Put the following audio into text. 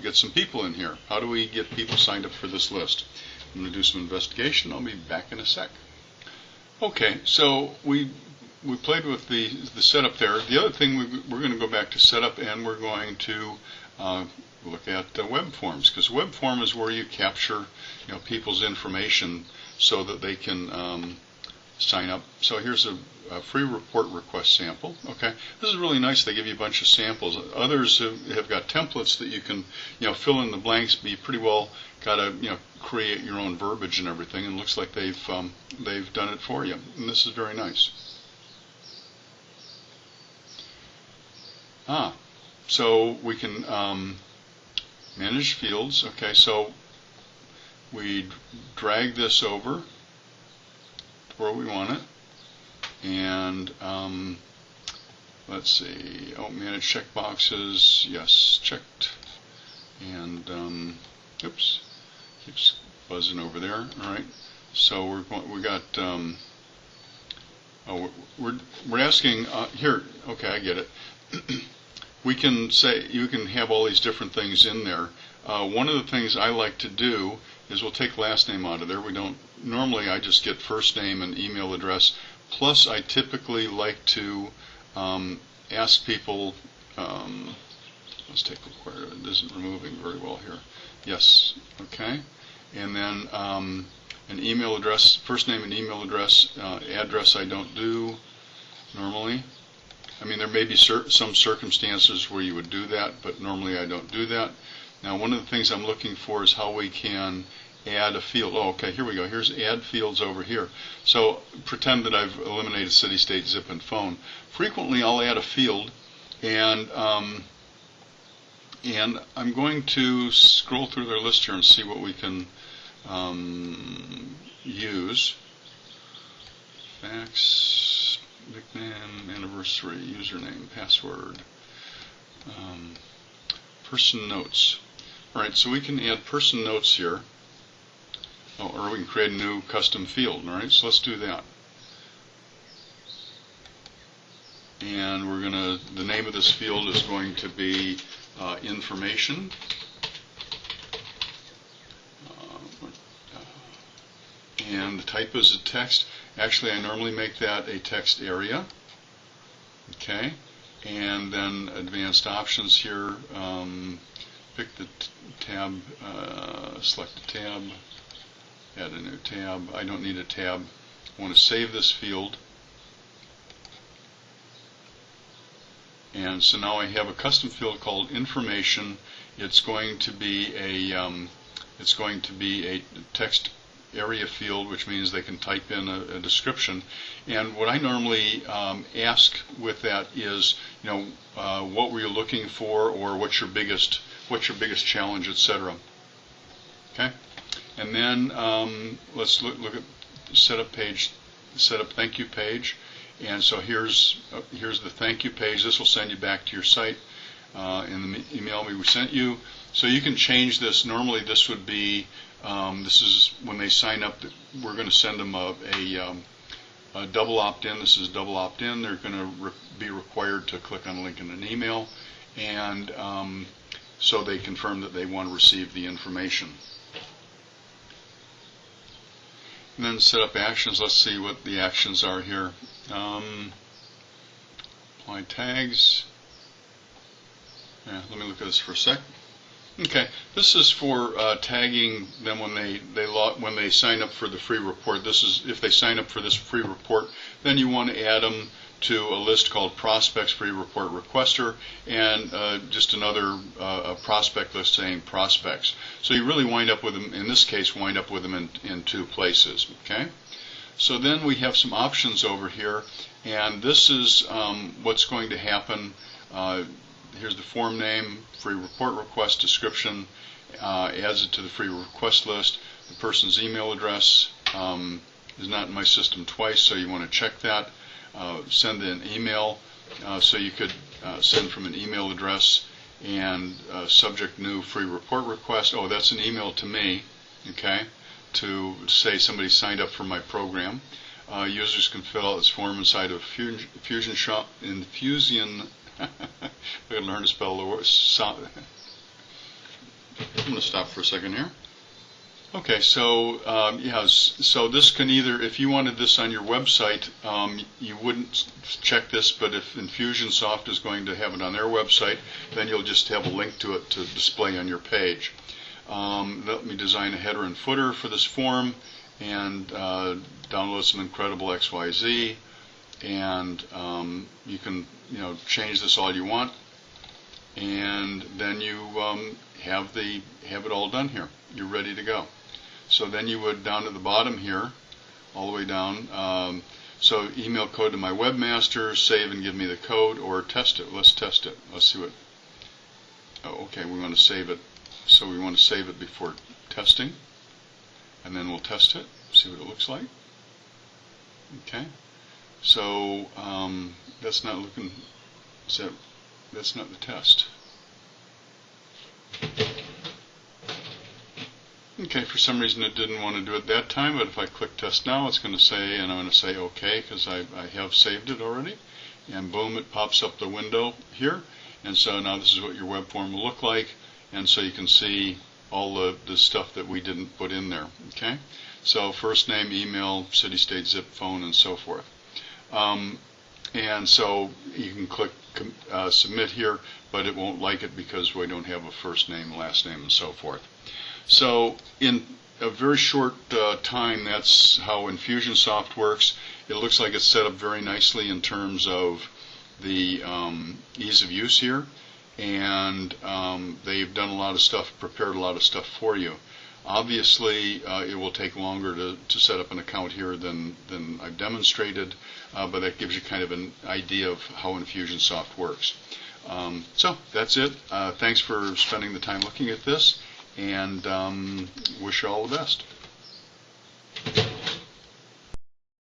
get some people in here. How do we get people signed up for this list? I'm going to do some investigation. I'll be back in a sec. Okay, so we played with the setup there. The other thing, we're going to go back to setup, and we're going to look at web forms, because web form is where you capture people's information so that they can sign up. So here's a free report request sample. Okay, this is really nice. They give you a bunch of samples. Others have got templates that you can fill in the blanks, but you pretty well got to create your own verbiage and everything. And it looks like they've done it for you, and this is very nice. So we can manage fields. Okay, so we drag this over to where we want it, and let's see. Oh, manage checkboxes. Yes, checked. And oops, keeps buzzing over there. All right. So we're asking here. Okay, I get it. We can say you can have all these different things in there. One of the things I like to do is we'll take last name out of there. We don't normally. I just get first name and email address. Plus, I typically like to ask people. Let's take a look where it isn't removing very well here. Yes. Okay. And then an email address, first name and email address. Address I don't do normally. I mean, there may be some circumstances where you would do that, but normally I don't do that. Now, one of the things I'm looking for is how we can add a field. Oh, okay, here we go. Here's add fields over here. So pretend that I've eliminated city, state, zip, and phone. Frequently, I'll add a field, and I'm going to scroll through their list here and see what we can use. Fax, nickname, anniversary, username, password, person notes. All right, so we can add person notes here. Oh, or we can create a new custom field. All right, so let's do that. And we're going to, the name of this field is going to be information. And the type is a text. Actually, I normally make that a text area. Okay. And then advanced options here. Pick the tab, select a tab, add a new tab. I don't need a tab. I want to save this field. And so now I have a custom field called information. It's going to be a text area field, which means they can type in a description. And what I normally ask with that is, what were you looking for, or what's your biggest challenge, etc. Okay, and then let's look at setup page, setup thank you page. And so here's the thank you page. This will send you back to your site in the email we sent you. So you can change this. Normally this would be, this is when they sign up, we're going to send them a double opt-in. This is double opt-in. They're going to be required to click on a link in an email, and so they confirm that they want to receive the information. And then set up actions. Let's see what the actions are here. Apply tags. Yeah, let me look at this for a sec. Okay, this is for tagging them when they sign up for the free report. This is if they sign up for this free report, then you want to add them to a list called prospects free report requester, and just another prospect list saying prospects. So you really wind up with them, in this case, wind up with them in two places. Okay. So then we have some options over here, and this is what's going to happen. Here's the form name, free report request description, adds it to the free request list. The person's email address is not in my system twice, so you want to check that. Send an email, so you could send from an email address, and subject new free report request. Oh, that's an email to me, okay, to say somebody signed up for my program. Users can fill out this form inside of InfusionSoft. I gotta learn to spell the word. I'm going to stop for a second here. Okay, so yeah, so this can either, if you wanted this on your website, you wouldn't check this, but if InfusionSoft is going to have it on their website, then you'll just have a link to it to display on your page. Let me design a header and footer for this form, and download some incredible XYZ, and you can change this all you want, and then you have it all done here. You're ready to go. So then you would, down at the bottom here, all the way down, so email code to my webmaster, save and give me the code, or test it. Let's test it. Let's see what, oh, okay, we want to save it. So we want to save it before testing, and then we'll test it, see what it looks like. Okay, so that's not looking, that's not the test. Okay, for some reason it didn't want to do it that time, but if I click test now, it's going to say, and I'm going to say OK, because I have saved it already, and boom, it pops up the window here, and so now this is what your web form will look like, and so you can see all the stuff that we didn't put in there. Okay, so first name, email, city, state, zip, phone, and so forth. And so you can click submit here, but it won't like it because we don't have a first name, last name, and so forth. So in a very short time, that's how InfusionSoft works. It looks like it's set up very nicely in terms of the ease of use here, and they've done a lot of stuff, prepared a lot of stuff for you. Obviously, it will take longer to set up an account here than I've demonstrated, but that gives you kind of an idea of how InfusionSoft works. So that's it. Thanks for spending the time looking at this, and wish you all the best.